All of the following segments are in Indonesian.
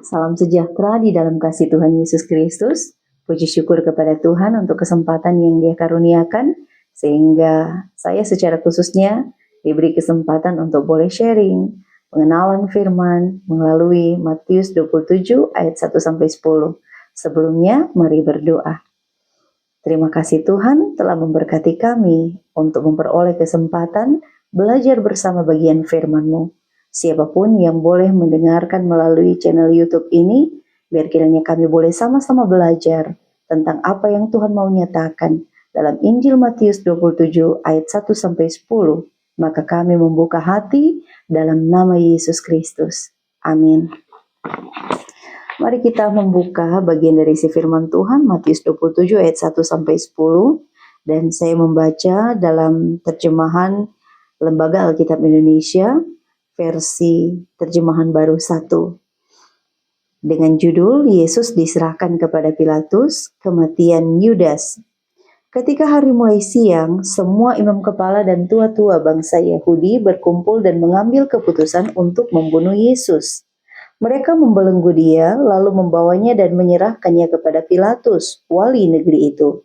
Salam sejahtera di dalam kasih Tuhan Yesus Kristus. Puji syukur kepada Tuhan untuk kesempatan yang Dia karuniakan, sehingga saya secara khususnya diberi kesempatan untuk boleh sharing pengenalan firman melalui Matius 27 ayat 1-10. Sebelumnya, mari berdoa. Terima kasih Tuhan telah memberkati kami untuk memperoleh kesempatan belajar bersama bagian firman-Mu. Siapapun yang boleh mendengarkan melalui channel YouTube ini, biar kiranya kami boleh sama-sama belajar tentang apa yang Tuhan mau nyatakan dalam Injil Matius 27 ayat 1-10. Maka kami membuka hati dalam nama Yesus Kristus. Amin. Mari kita membuka bagian dari isi firman Tuhan Matius 27 ayat 1-10. Dan saya membaca dalam terjemahan Lembaga Alkitab Indonesia versi terjemahan baru 1. Dengan judul Yesus diserahkan kepada Pilatus, kematian Yudas. Ketika hari mulai siang, semua imam kepala dan tua-tua bangsa Yahudi berkumpul dan mengambil keputusan untuk membunuh Yesus. Mereka membelenggu Dia, lalu membawanya dan menyerahkannya kepada Pilatus, wali negeri itu.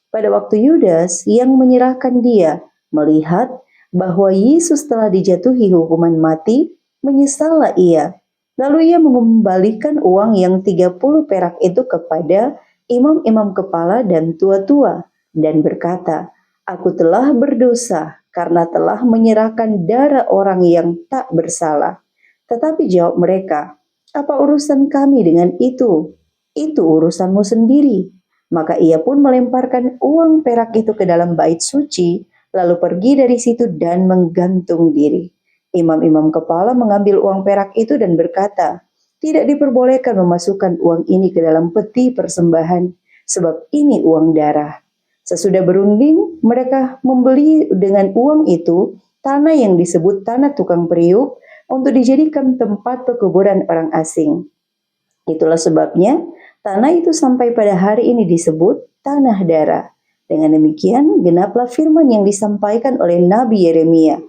Pada waktu Yudas yang menyerahkan Dia melihat bahwa Yesus telah dijatuhi hukuman mati, menyesallah ia. Lalu ia mengembalikan uang yang 30 perak itu kepada imam-imam kepala dan tua-tua, dan berkata, "Aku telah berdosa karena telah menyerahkan darah orang yang tak bersalah." Tetapi jawab mereka, "Apa urusan kami dengan itu? Itu urusanmu sendiri." Maka ia pun melemparkan uang perak itu ke dalam bait suci, lalu pergi dari situ dan menggantung diri. Imam-imam kepala mengambil uang perak itu dan berkata, "Tidak diperbolehkan memasukkan uang ini ke dalam peti persembahan, sebab ini uang darah." Sesudah berunding, mereka membeli dengan uang itu tanah yang disebut tanah tukang periuk untuk dijadikan tempat pekuburan orang asing. Itulah sebabnya tanah itu sampai pada hari ini disebut tanah darah. Dengan demikian, genaplah firman yang disampaikan oleh Nabi Yeremia.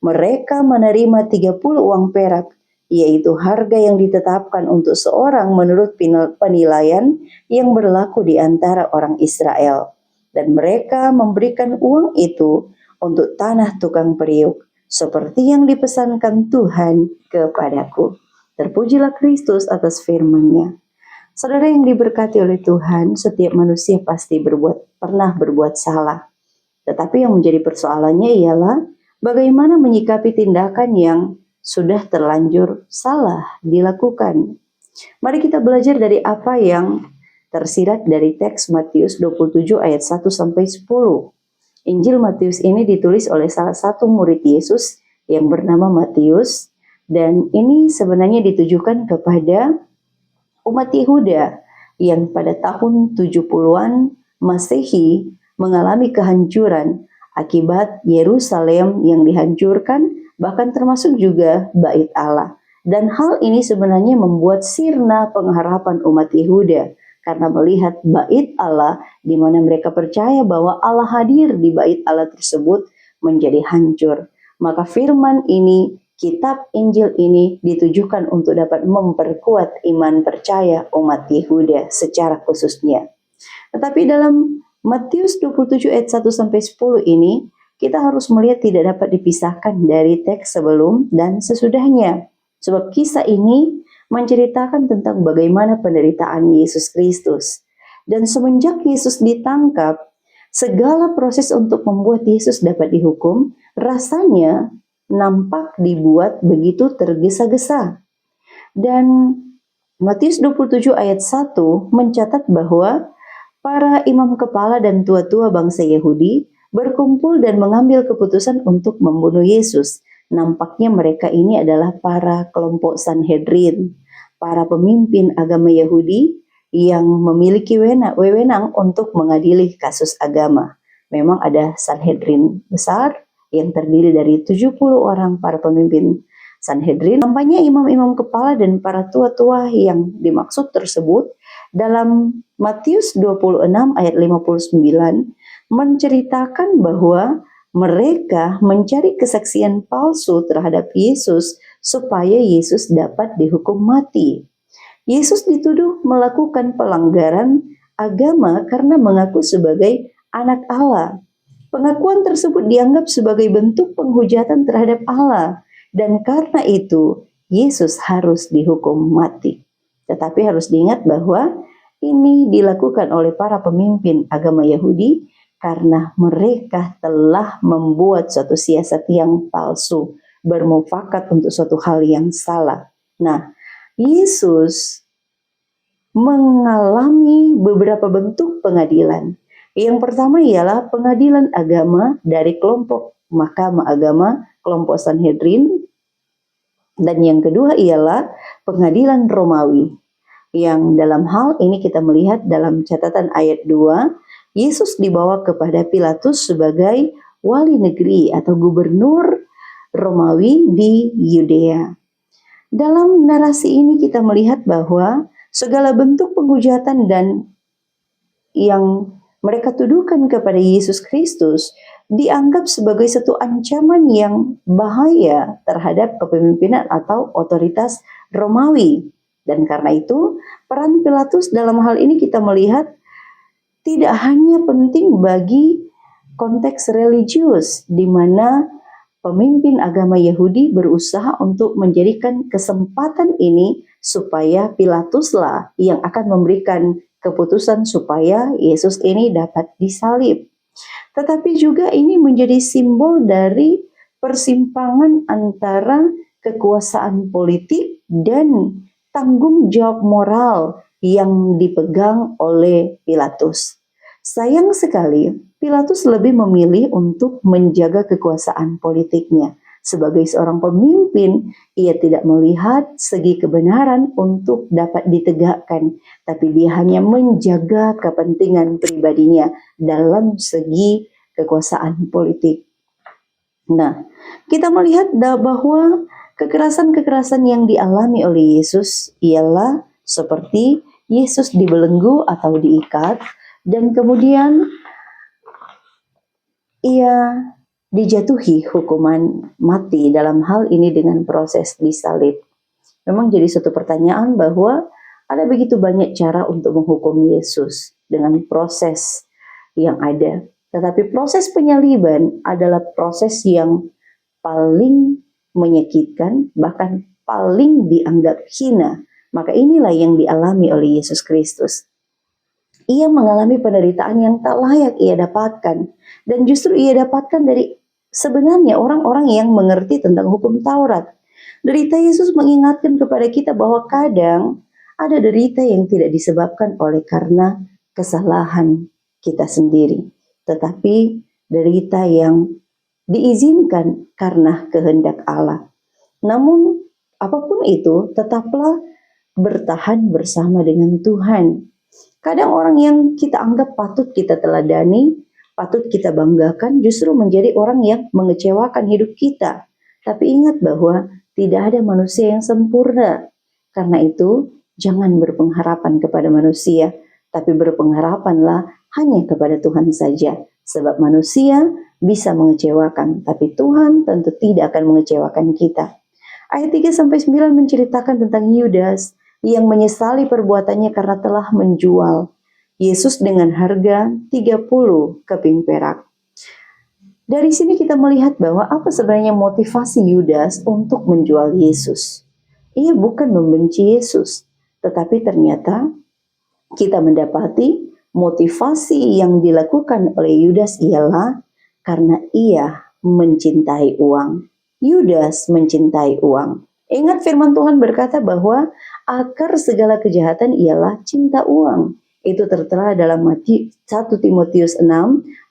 Mereka menerima 30 uang perak, yaitu harga yang ditetapkan untuk seorang menurut penilaian yang berlaku di antara orang Israel. Dan mereka memberikan uang itu untuk tanah tukang periuk, seperti yang dipesankan Tuhan kepadaku. Terpujilah Kristus atas firman-Nya. Saudara yang diberkati oleh Tuhan, setiap manusia pasti pernah berbuat salah. Tetapi yang menjadi persoalannya ialah bagaimana menyikapi tindakan yang sudah terlanjur salah dilakukan. Mari kita belajar dari apa yang tersirat dari teks Matius 27 ayat 1-10. Injil Matius ini ditulis oleh salah satu murid Yesus yang bernama Matius, dan ini sebenarnya ditujukan kepada umat Yehuda yang pada tahun 70-an Masehi mengalami kehancuran akibat Yerusalem yang dihancurkan, bahkan termasuk juga Bait Allah. Dan hal ini sebenarnya membuat sirna pengharapan umat Yehuda karena melihat Bait Allah di mana mereka percaya bahwa Allah hadir di Bait Allah tersebut menjadi hancur. Maka firman ini, kitab Injil ini ditujukan untuk dapat memperkuat iman percaya umat Yehuda secara khususnya. Tetapi dalam Matius 27 ayat 1-10 ini, kita harus melihat tidak dapat dipisahkan dari teks sebelum dan sesudahnya. Sebab kisah ini menceritakan tentang bagaimana penderitaan Yesus Kristus. Dan semenjak Yesus ditangkap, segala proses untuk membuat Yesus dapat dihukum rasanya nampak dibuat begitu tergesa-gesa. Dan Matius 27 ayat 1 mencatat bahwa para imam kepala dan tua-tua bangsa Yahudi berkumpul dan mengambil keputusan untuk membunuh Yesus. Nampaknya mereka ini adalah para kelompok Sanhedrin, para pemimpin agama Yahudi yang memiliki wewenang untuk mengadili kasus agama. Memang ada Sanhedrin besar yang terdiri dari 70 orang para pemimpin Sanhedrin. Nampaknya imam-imam kepala dan para tua-tua yang dimaksud tersebut dalam Matius 26 ayat 59 menceritakan bahwa mereka mencari kesaksian palsu terhadap Yesus supaya Yesus dapat dihukum mati. Yesus dituduh melakukan pelanggaran agama karena mengaku sebagai anak Allah. Pengakuan tersebut dianggap sebagai bentuk penghujatan terhadap Allah, dan karena itu Yesus harus dihukum mati. Tetapi harus diingat bahwa ini dilakukan oleh para pemimpin agama Yahudi karena mereka telah membuat suatu siasat yang palsu, bermufakat untuk suatu hal yang salah. Nah, Yesus mengalami beberapa bentuk pengadilan. Yang pertama ialah pengadilan agama dari kelompok Mahkamah Agama, kelompok Sanhedrin. Dan yang kedua ialah pengadilan Romawi. Yang dalam hal ini kita melihat dalam catatan ayat 2, Yesus dibawa kepada Pilatus sebagai wali negeri atau gubernur Romawi di Yudea. Dalam narasi ini kita melihat bahwa segala bentuk penghujatan dan yang mereka tuduhkan kepada Yesus Kristus dianggap sebagai satu ancaman yang bahaya terhadap kepemimpinan atau otoritas Romawi. Dan karena itu, peran Pilatus dalam hal ini kita melihat tidak hanya penting bagi konteks religius, di mana pemimpin agama Yahudi berusaha untuk menjadikan kesempatan ini supaya Pilatuslah yang akan memberikan keputusan supaya Yesus ini dapat disalib. Tetapi juga ini menjadi simbol dari persimpangan antara kekuasaan politik dan tanggung jawab moral yang dipegang oleh Pilatus. Sayang sekali, Pilatus lebih memilih untuk menjaga kekuasaan politiknya. Sebagai seorang pemimpin, ia tidak melihat segi kebenaran untuk dapat ditegakkan, tapi dia hanya menjaga kepentingan pribadinya dalam segi kekuasaan politik. Nah, kita melihat bahwa kekerasan-kekerasan yang dialami oleh Yesus ialah seperti Yesus dibelenggu atau diikat, dan kemudian ia dijatuhi hukuman mati dalam hal ini dengan proses disalib. Memang jadi suatu pertanyaan bahwa ada begitu banyak cara untuk menghukum Yesus dengan proses yang ada. Tetapi proses penyaliban adalah proses yang paling menyakitkan, bahkan paling dianggap hina. Maka inilah yang dialami oleh Yesus Kristus. Ia mengalami penderitaan yang tak layak ia dapatkan. Dan justru ia dapatkan dari sebenarnya orang-orang yang mengerti tentang hukum Taurat. Derita Yesus mengingatkan kepada kita bahwa kadang ada derita yang tidak disebabkan oleh karena kesalahan kita sendiri. Tetapi derita yang diizinkan karena kehendak Allah. Namun apapun itu, tetaplah bertahan bersama dengan Tuhan. Kadang orang yang kita anggap patut kita teladani, patut kita banggakan, justru menjadi orang yang mengecewakan hidup kita. Tapi ingat bahwa tidak ada manusia yang sempurna. Karena itu, jangan berpengharapan kepada manusia, tapi berpengharapanlah hanya kepada Tuhan saja. Sebab manusia bisa mengecewakan, tapi Tuhan tentu tidak akan mengecewakan kita. Ayat 3-9 menceritakan tentang Yudas yang menyesali perbuatannya karena telah menjual Yesus dengan harga 30 keping perak. Dari sini kita melihat bahwa apa sebenarnya motivasi Yudas untuk menjual Yesus. Ia bukan membenci Yesus, tetapi ternyata kita mendapati motivasi yang dilakukan oleh Yudas ialah karena ia mencintai uang. Yudas mencintai uang. Ingat firman Tuhan berkata bahwa akar segala kejahatan ialah cinta uang. Itu tertera dalam 1 Timotius 6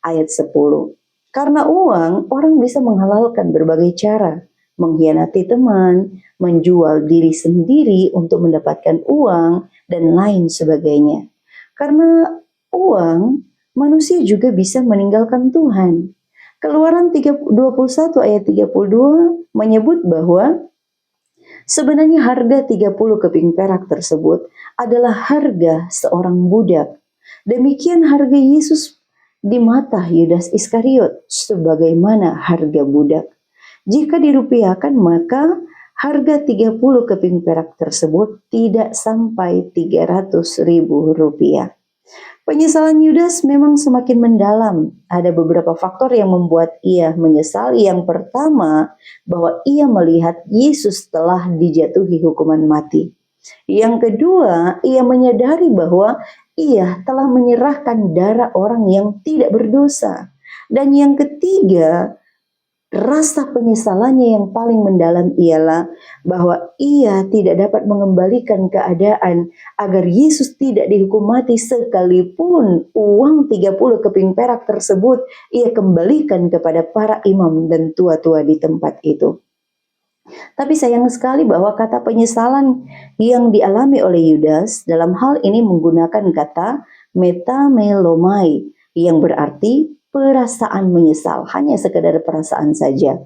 ayat 10. Karena uang, orang bisa menghalalkan berbagai cara. Mengkhianati teman, menjual diri sendiri untuk mendapatkan uang, dan lain sebagainya. Karena uang, manusia juga bisa meninggalkan Tuhan. Keluaran 21 ayat 32 menyebut bahwa sebenarnya harga 30 keping perak tersebut adalah harga seorang budak. Demikian harga Yesus di mata Yudas Iskariot sebagaimana harga budak. Jika dirupiahkan maka Harga 30 keping perak tersebut tidak sampai 300.000 rupiah. Penyesalan Yudas memang semakin mendalam. Ada beberapa faktor yang membuat ia menyesal. Yang pertama, bahwa ia melihat Yesus telah dijatuhi hukuman mati. Yang kedua, ia menyadari bahwa ia telah menyerahkan darah orang yang tidak berdosa. Dan yang ketiga, rasa penyesalannya yang paling mendalam ialah bahwa ia tidak dapat mengembalikan keadaan agar Yesus tidak dihukum mati, sekalipun uang 30 keping perak tersebut ia kembalikan kepada para imam dan tua-tua di tempat itu. Tapi sayang sekali bahwa kata penyesalan yang dialami oleh Yudas dalam hal ini menggunakan kata metamelomai, yang berarti perasaan menyesal, hanya sekedar perasaan saja.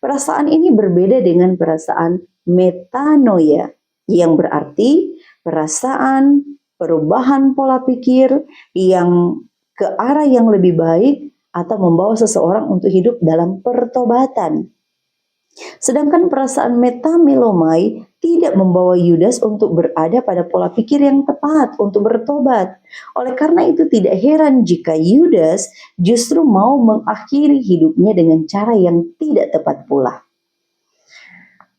Perasaan ini berbeda dengan perasaan metanoia, yang berarti perasaan perubahan pola pikir yang ke arah yang lebih baik atau membawa seseorang untuk hidup dalam pertobatan. Sedangkan perasaan metamelomai tidak membawa Yudas untuk berada pada pola pikir yang tepat untuk bertobat. Oleh karena itu tidak heran jika Yudas justru mau mengakhiri hidupnya dengan cara yang tidak tepat pula.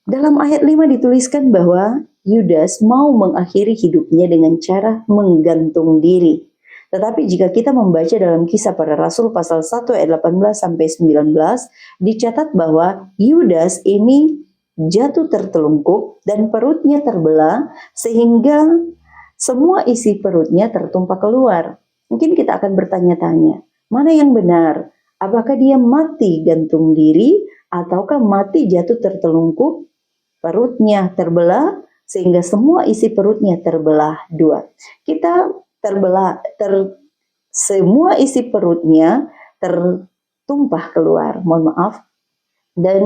Dalam ayat 5 dituliskan bahwa Yudas mau mengakhiri hidupnya dengan cara menggantung diri. Tetapi jika kita membaca dalam Kisah Para Rasul pasal 1 ayat 18 sampai 19, dicatat bahwa Yudas ini jatuh tertelungkup dan perutnya terbelah sehingga semua isi perutnya tertumpah keluar. Mungkin kita akan bertanya-tanya, mana yang benar? Apakah dia mati gantung diri ataukah mati jatuh tertelungkup, perutnya terbelah sehingga semua isi perutnya terbelah dua? Kita terbelah, semua isi perutnya tertumpah keluar, mohon maaf. Dan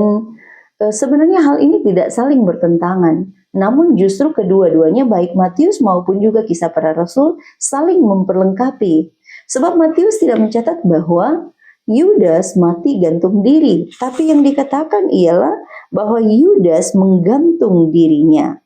sebenarnya hal ini tidak saling bertentangan, namun justru kedua-duanya baik Matius maupun juga Kisah Para Rasul saling memperlengkapi. Sebab Matius tidak mencatat bahwa Yudas mati gantung diri, tapi yang dikatakan ialah bahwa Yudas menggantung dirinya.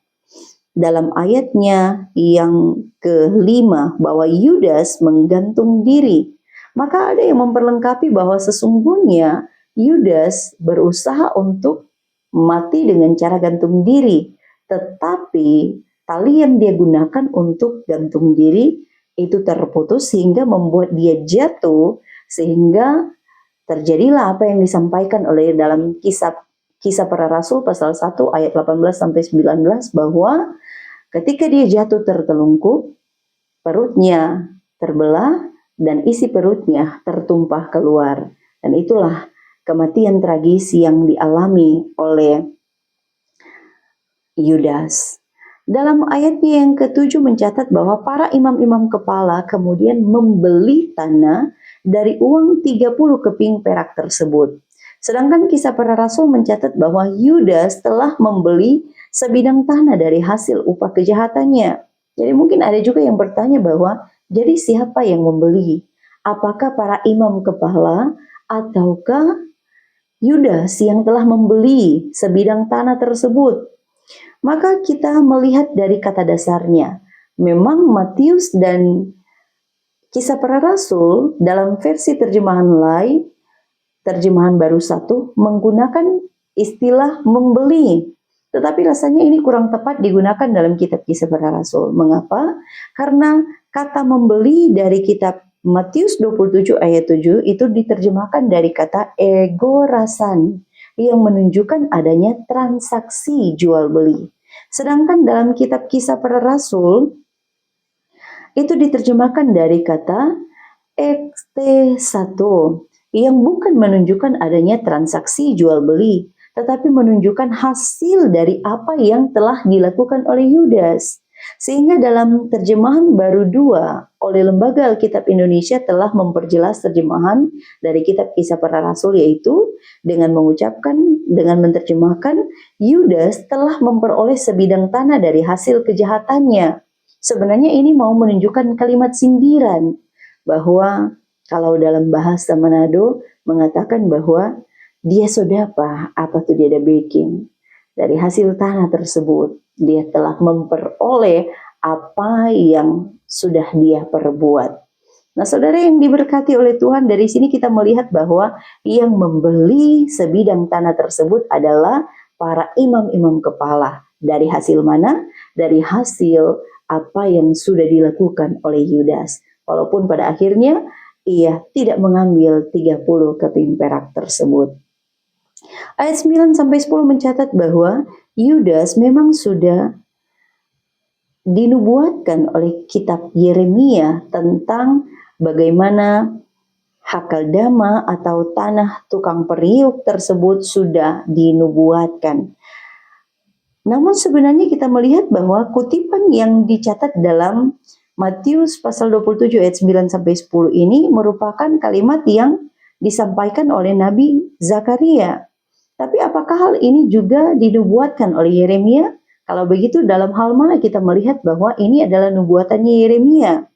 Dalam ayatnya yang kelima bahwa Yudas menggantung diri, maka ada yang memperlengkapi bahwa sesungguhnya Yudas berusaha untuk mati dengan cara gantung diri, tetapi tali yang dia gunakan untuk gantung diri itu terputus sehingga membuat dia jatuh, sehingga terjadilah apa yang disampaikan oleh dalam Kisah Para Rasul pasal 1 ayat 18 sampai 19 bahwa ketika dia jatuh tertelungkup, perutnya terbelah dan isi perutnya tertumpah keluar. Dan itulah kematian tragis yang dialami oleh Yudas. Dalam ayatnya yang ke-7 mencatat bahwa para imam-imam kepala kemudian membeli tanah dari uang 30 keping perak tersebut. Sedangkan Kisah Para Rasul mencatat bahwa Yudas telah membeli sebidang tanah dari hasil upah kejahatannya. Jadi mungkin ada juga yang bertanya bahwa jadi siapa yang membeli? Apakah para imam kepala ataukah Yudas yang telah membeli sebidang tanah tersebut? Maka kita melihat dari kata dasarnya. Memang Matius dan Kisah Para Rasul dalam versi terjemahan lain, terjemahan baru 1, menggunakan istilah membeli. Tetapi rasanya ini kurang tepat digunakan dalam kitab Kisah Para Rasul. Mengapa? Karena kata membeli dari kitab Matius 27 ayat 7 itu diterjemahkan dari kata egorasan, yang menunjukkan adanya transaksi jual beli. Sedangkan dalam kitab Kisah Para Rasul itu diterjemahkan dari kata ekte1, yang bukan menunjukkan adanya transaksi jual beli, tetapi menunjukkan hasil dari apa yang telah dilakukan oleh Yudas. Sehingga dalam terjemahan baru 2 oleh Lembaga Alkitab Indonesia telah memperjelas terjemahan dari kitab Kisah Para Rasul, yaitu dengan menerjemahkan Yudas telah memperoleh sebidang tanah dari hasil kejahatannya. Sebenarnya ini mau menunjukkan kalimat sindiran bahwa kalau dalam bahasa Manado mengatakan bahwa dia sodapa, apa tuh dia ada baking. Dari hasil tanah tersebut, dia telah memperoleh apa yang sudah dia perbuat. Nah, saudara yang diberkati oleh Tuhan, dari sini kita melihat bahwa yang membeli sebidang tanah tersebut adalah para imam-imam kepala. Dari hasil mana? Dari hasil apa yang sudah dilakukan oleh Yudas. Walaupun pada akhirnya ia tidak mengambil 30 keping perak tersebut. Ayat 9 sampai 10 mencatat bahwa Yudas memang sudah dinubuatkan oleh kitab Yeremia tentang bagaimana Hakaldama atau tanah tukang periuk tersebut sudah dinubuatkan. Namun sebenarnya kita melihat bahwa kutipan yang dicatat dalam Matius pasal 27 ayat 9 sampai 10 ini merupakan kalimat yang disampaikan oleh Nabi Zakaria. Tapi apakah hal ini juga dinubuatkan oleh Yeremia? Kalau begitu dalam hal mana kita melihat bahwa ini adalah nubuatannya Yeremia?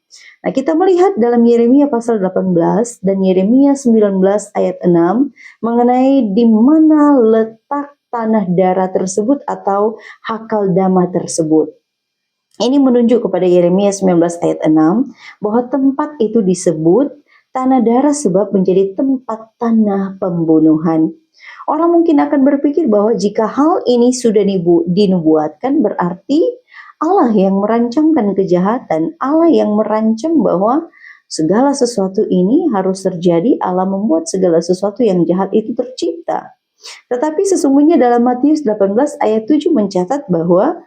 Nah, kita melihat dalam Yeremia pasal 18 dan Yeremia 19 ayat 6 mengenai di mana letak tanah darah tersebut atau Hakaldama tersebut. Ini menunjuk kepada Yeremia 19 ayat 6 bahwa tempat itu disebut tanah darah sebab menjadi tempat tanah pembunuhan. Orang mungkin akan berpikir bahwa jika hal ini sudah dinubuatkan berarti Allah yang merancangkan kejahatan, Allah yang merancang bahwa segala sesuatu ini harus terjadi, Allah membuat segala sesuatu yang jahat itu tercipta. Tetapi sesungguhnya dalam Matius 18 ayat 7 mencatat bahwa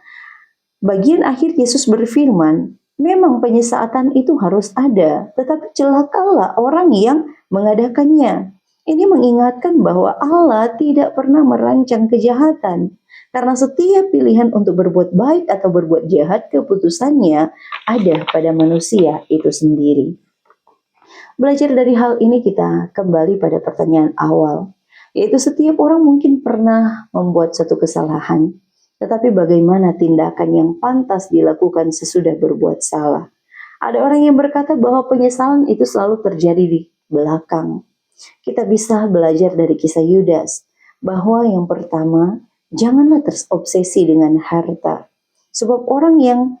bagian akhir Yesus berfirman, memang penyesaatan itu harus ada, tetapi celakalah orang yang mengadakannya. Ini mengingatkan bahwa Allah tidak pernah merancang kejahatan. Karena setiap pilihan untuk berbuat baik atau berbuat jahat, keputusannya ada pada manusia itu sendiri. Belajar dari hal ini kita kembali pada pertanyaan awal, yaitu setiap orang mungkin pernah membuat satu kesalahan. Tetapi bagaimana tindakan yang pantas dilakukan sesudah berbuat salah? Ada orang yang berkata bahwa penyesalan itu selalu terjadi di belakang. Kita bisa belajar dari kisah Yudas, bahwa yang pertama, janganlah terobsesi dengan harta. Sebab orang yang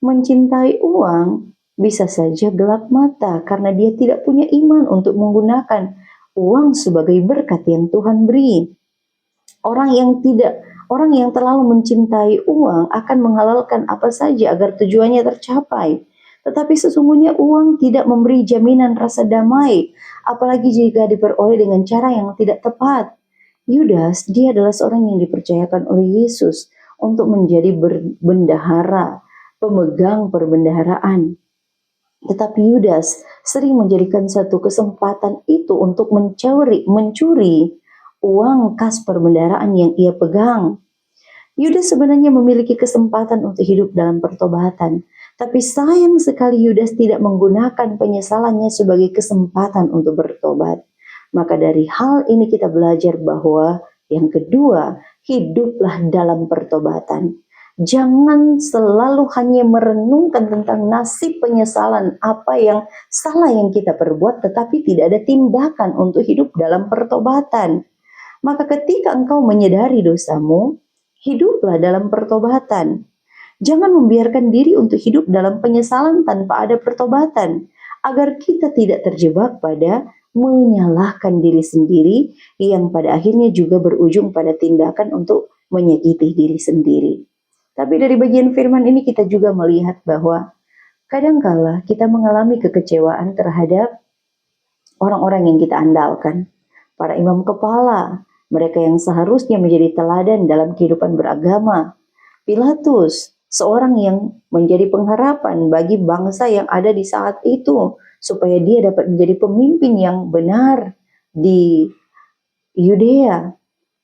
mencintai uang bisa saja gelap mata karena dia tidak punya iman untuk menggunakan uang sebagai berkat yang Tuhan beri. Orang yang terlalu mencintai uang akan menghalalkan apa saja agar tujuannya tercapai. Tetapi sesungguhnya uang tidak memberi jaminan rasa damai, apalagi jika diperoleh dengan cara yang tidak tepat. Yudas, dia adalah seorang yang dipercayakan oleh Yesus untuk menjadi bendahara, pemegang perbendaharaan. Tetapi Yudas sering menjadikan satu kesempatan itu untuk mencuri uang kas perbendaharaan yang ia pegang. Yudas sebenarnya memiliki kesempatan untuk hidup dalam pertobatan, tapi sayang sekali Yudas tidak menggunakan penyesalannya sebagai kesempatan untuk bertobat. Maka dari hal ini kita belajar bahwa yang kedua, hiduplah dalam pertobatan. Jangan selalu hanya merenungkan tentang nasib penyesalan apa yang salah yang kita perbuat, tetapi tidak ada tindakan untuk hidup dalam pertobatan. Maka ketika engkau menyadari dosamu, hiduplah dalam pertobatan. Jangan membiarkan diri untuk hidup dalam penyesalan tanpa ada pertobatan, agar kita tidak terjebak pada menyalahkan diri sendiri yang pada akhirnya juga berujung pada tindakan untuk menyakiti diri sendiri. Tapi dari bagian firman ini kita juga melihat bahwa kadangkala kita mengalami kekecewaan terhadap orang-orang yang kita andalkan. Para imam kepala, mereka yang seharusnya menjadi teladan dalam kehidupan beragama. Pilatus, seorang yang menjadi pengharapan bagi bangsa yang ada di saat itu, supaya dia dapat menjadi pemimpin yang benar di Yudea.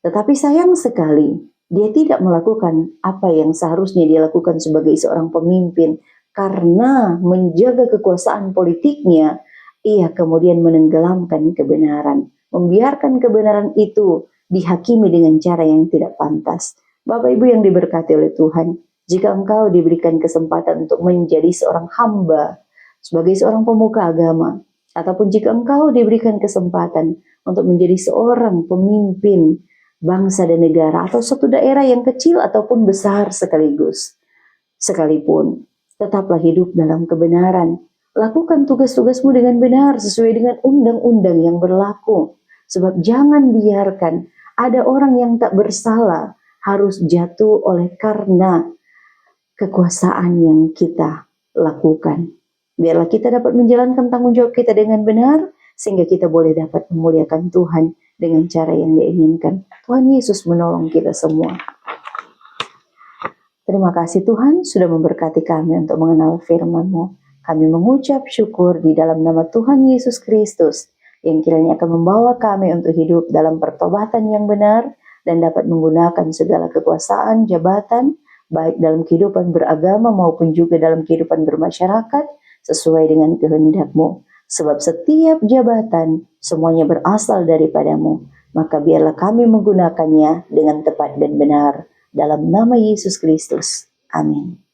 Tetapi sayang sekali, dia tidak melakukan apa yang seharusnya dia lakukan sebagai seorang pemimpin. Karena menjaga kekuasaan politiknya, ia kemudian menenggelamkan kebenaran. Membiarkan kebenaran itu dihakimi dengan cara yang tidak pantas. Bapak Ibu yang diberkati oleh Tuhan, jika engkau diberikan kesempatan untuk menjadi seorang hamba, sebagai seorang pemuka agama, ataupun jika engkau diberikan kesempatan untuk menjadi seorang pemimpin bangsa dan negara, atau suatu daerah yang kecil ataupun besar sekalipun. Tetaplah hidup dalam kebenaran. Lakukan tugas-tugasmu dengan benar sesuai dengan undang-undang yang berlaku. Sebab jangan biarkan ada orang yang tak bersalah harus jatuh oleh karena kekuasaan yang kita lakukan. Biarlah kita dapat menjalankan tanggung jawab kita dengan benar, sehingga kita boleh dapat memuliakan Tuhan dengan cara yang diinginkan. Tuhan Yesus menolong kita semua. Terima kasih Tuhan sudah memberkati kami untuk mengenal firman-Mu. Kami mengucap syukur di dalam nama Tuhan Yesus Kristus, yang kiranya akan membawa kami untuk hidup dalam pertobatan yang benar, dan dapat menggunakan segala kekuasaan, jabatan, baik dalam kehidupan beragama maupun juga dalam kehidupan bermasyarakat, sesuai dengan kehendak-Mu. Sebab setiap jabatan semuanya berasal daripada-Mu, maka biarlah kami menggunakannya dengan tepat dan benar. Dalam nama Yesus Kristus. Amin.